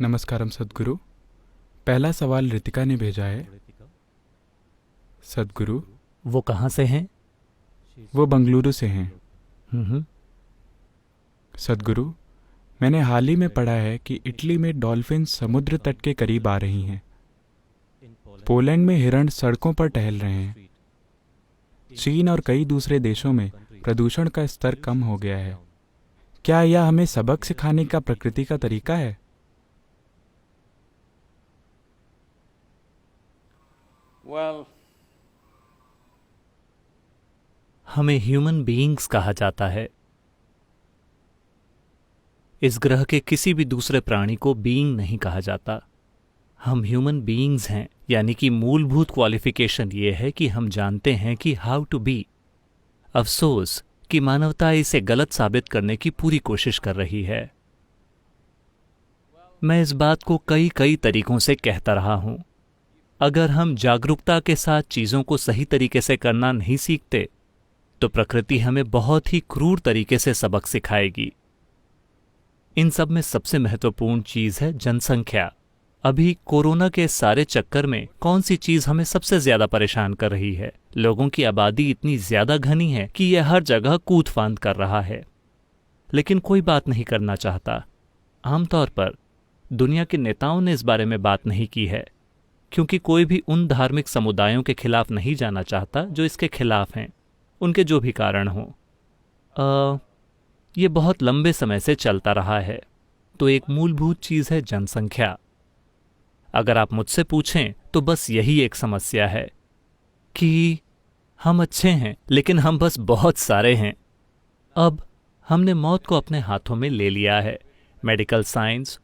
नमस्कारम सद्गुरु। पहला सवाल रितिका ने भेजा है। सद्गुरु, वो कहाँ से हैं? वो बंगलुरु से हैं। हम्म। सद्गुरु, मैंने हाल ही में पढ़ा है कि इटली में डॉल्फिन समुद्र तट के करीब आ रही हैं। पोलैंड में हिरण सड़कों पर टहल रहे हैं। चीन और कई दूसरे देशों में प्रदूषण का स्तर कम हो गया है। क्या यह हमें सबक सिखाने का प्रकृति का तरीका है? हमें ह्यूमन बीइंग्स कहा जाता है। इस ग्रह के किसी भी दूसरे प्राणी को बीइंग नहीं कहा जाता। हम ह्यूमन बीइंग्स हैं, यानी कि मूलभूत क्वालिफिकेशन ये है कि हम जानते हैं कि हाउ टू बी। अफसोस कि मानवता इसे गलत साबित करने की पूरी कोशिश कर रही है। मैं इस बात को कई कई तरीकों से कहता रहा हूं। अगर हम जागरूकता के साथ चीजों को सही तरीके से करना नहीं सीखते तो प्रकृति हमें बहुत ही क्रूर तरीके से सबक सिखाएगी। इन सब में सबसे महत्वपूर्ण चीज है जनसंख्या। अभी कोरोना के सारे चक्कर में कौन सी चीज हमें सबसे ज्यादा परेशान कर रही है? लोगों की आबादी इतनी ज्यादा घनी है कि यह हर जगह कूद फांद कर रहा है, लेकिन कोई बात नहीं करना चाहता। आमतौर पर दुनिया के नेताओं ने इस बारे में बात नहीं की है, क्योंकि कोई भी उन धार्मिक समुदायों के खिलाफ नहीं जाना चाहता जो इसके खिलाफ हैं, उनके जो भी कारण हों। ये बहुत लंबे समय से चलता रहा है। तो एक मूलभूत चीज है जनसंख्या। अगर आप मुझसे पूछें तो बस यही एक समस्या है कि हम अच्छे हैं लेकिन हम बस बहुत सारे हैं। अब हमने मौत को अपने हाथों में ले लिया है, मेडिकल साइंस,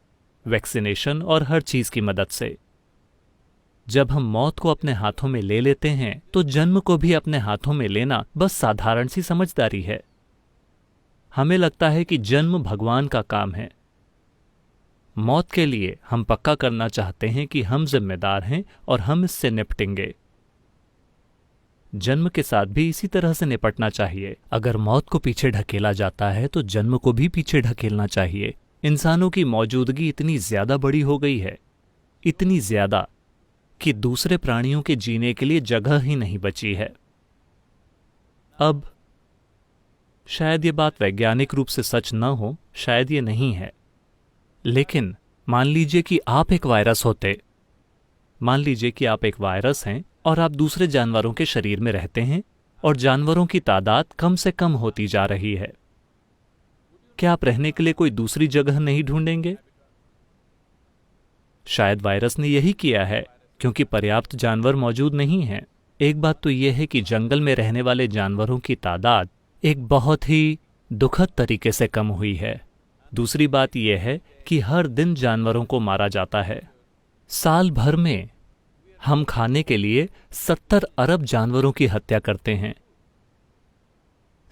वैक्सीनेशन और हर चीज की मदद से। जब हम मौत को अपने हाथों में ले लेते हैं तो जन्म को भी अपने हाथों में लेना बस साधारण सी समझदारी है। हमें लगता है कि जन्म भगवान का काम है। मौत के लिए हम पक्का करना चाहते हैं कि हम जिम्मेदार हैं और हम इससे निपटेंगे। जन्म के साथ भी इसी तरह से निपटना चाहिए। अगर मौत को पीछे ढकेला जाता है तो जन्म को भी पीछे ढकेलना चाहिए। इंसानों की मौजूदगी इतनी ज्यादा बड़ी हो गई है, इतनी ज्यादा कि दूसरे प्राणियों के जीने के लिए जगह ही नहीं बची है। अब शायद ये बात वैज्ञानिक रूप से सच न हो, शायद ये नहीं है, लेकिन मान लीजिए कि आप एक वायरस होते। मान लीजिए कि आप एक वायरस हैं और आप दूसरे जानवरों के शरीर में रहते हैं और जानवरों की तादाद कम से कम होती जा रही है। क्या आप रहने के लिए कोई दूसरी जगह नहीं ढूंढेंगे? शायद वायरस ने यही किया है, क्योंकि पर्याप्त जानवर मौजूद नहीं हैं। एक बात तो यह है कि जंगल में रहने वाले जानवरों की तादाद एक बहुत ही दुखद तरीके से कम हुई है। दूसरी बात यह है कि हर दिन जानवरों को मारा जाता है। साल भर में हम खाने के लिए 70 अरब जानवरों की हत्या करते हैं।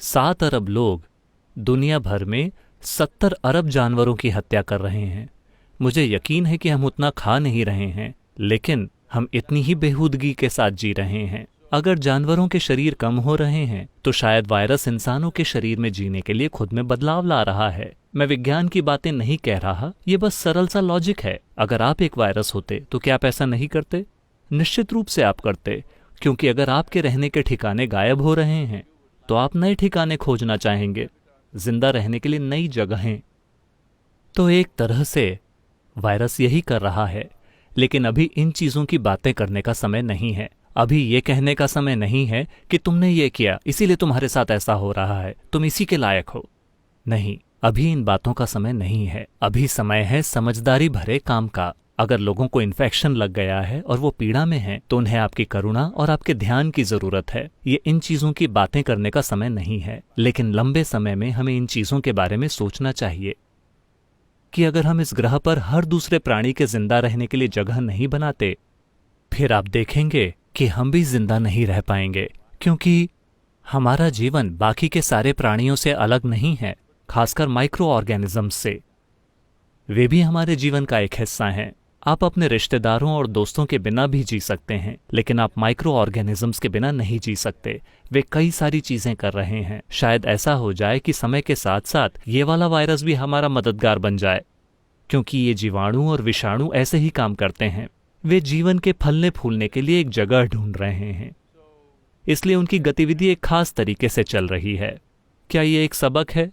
7 अरब लोग दुनिया भर में 70 अरब जानवरों की हत्या कर रहे हैं। मुझे यकीन है कि हम उतना खा नहीं रहे हैं, लेकिन हम इतनी ही बेहूदगी के साथ जी रहे हैं। अगर जानवरों के शरीर कम हो रहे हैं तो शायद वायरस इंसानों के शरीर में जीने के लिए खुद में बदलाव ला रहा है। मैं विज्ञान की बातें नहीं कह रहा, ये बस सरल सा लॉजिक है। अगर आप एक वायरस होते तो क्या आप ऐसा नहीं करते? निश्चित रूप से आप करते, क्योंकि अगर आपके रहने के ठिकाने गायब हो रहे हैं तो आप नए ठिकाने खोजना चाहेंगे, जिंदा रहने के लिए नई जगहें। तो एक तरह से वायरस यही कर रहा है, लेकिन अभी इन चीजों की बातें करने का समय नहीं है। अभी ये कहने का समय नहीं है कि तुमने ये किया इसीलिए तुम्हारे साथ ऐसा हो रहा है, तुम इसी के लायक हो। नहीं, अभी इन बातों का समय नहीं है। अभी समय है समझदारी भरे काम का। अगर लोगों को इन्फेक्शन लग गया है और वो पीड़ा में है तो उन्हें आपकी करुणा और आपके ध्यान की जरूरत है। ये इन चीजों की बातें करने का समय नहीं है, लेकिन लंबे समय में हमें इन चीजों के बारे में सोचना चाहिए कि अगर हम इस ग्रह पर हर दूसरे प्राणी के जिंदा रहने के लिए जगह नहीं बनाते, फिर आप देखेंगे कि हम भी जिंदा नहीं रह पाएंगे, क्योंकि हमारा जीवन बाकी के सारे प्राणियों से अलग नहीं है, खासकर माइक्रो ऑर्गेनिजम्स से। वे भी हमारे जीवन का एक हिस्सा हैं। आप अपने रिश्तेदारों और दोस्तों के बिना भी जी सकते हैं, लेकिन आप माइक्रो ऑर्गेनिजम्स के बिना नहीं जी सकते। वे कई सारी चीजें कर रहे हैं। शायद ऐसा हो जाए कि समय के साथ साथ ये वाला वायरस भी हमारा मददगार बन जाए। क्योंकि ये जीवाणु और विषाणु ऐसे ही काम करते हैं। वे जीवन के फलने फूलने के लिए एक जगह ढूंढ रहे हैं, इसलिए उनकी गतिविधि एक खास तरीके से चल रही है। क्या ये एक सबक है?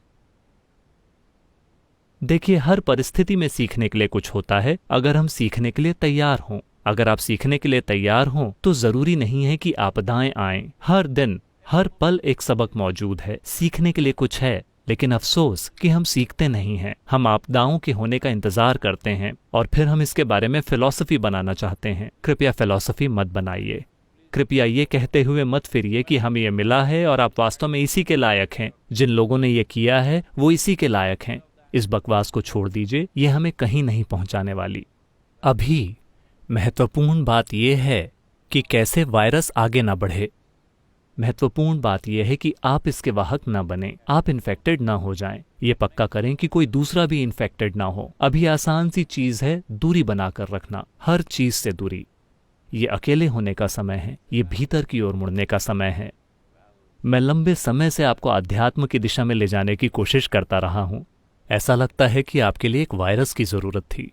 देखिए, हर परिस्थिति में सीखने के लिए कुछ होता है, अगर हम सीखने के लिए तैयार हों। अगर आप सीखने के लिए तैयार हों तो जरूरी नहीं है कि आपदाएं आएं। हर दिन, हर पल एक सबक मौजूद है, सीखने के लिए कुछ है। लेकिन अफसोस कि हम सीखते नहीं हैं। हम आपदाओं के होने का इंतजार करते हैं और फिर हम इसके बारे में फिलॉसफी बनाना चाहते हैं। कृपया फिलॉसफी मत बनाइए। कृपया ये कहते हुए मत फिरिए कि हमें ये मिला है और आप वास्तव में इसी के लायक हैं। जिन लोगों ने ये किया है वो इसी के लायक हैं। इस बकवास को छोड़ दीजिए, ये हमें कहीं नहीं पहुंचाने वाली। अभी महत्वपूर्ण बात यह है कि कैसे वायरस आगे ना बढ़े। महत्वपूर्ण बात यह है कि आप इसके वाहक ना बने, आप इन्फेक्टेड ना हो जाएं। ये पक्का करें कि कोई दूसरा भी इन्फेक्टेड ना हो। अभी आसान सी चीज है दूरी बनाकर रखना, हर चीज से दूरी। ये अकेले होने का समय है, ये भीतर की ओर मुड़ने का समय है। मैं लंबे समय से आपको अध्यात्म की दिशा में ले जाने की कोशिश करता रहा हूं। ऐसा लगता है कि आपके लिए एक वायरस की जरूरत थी।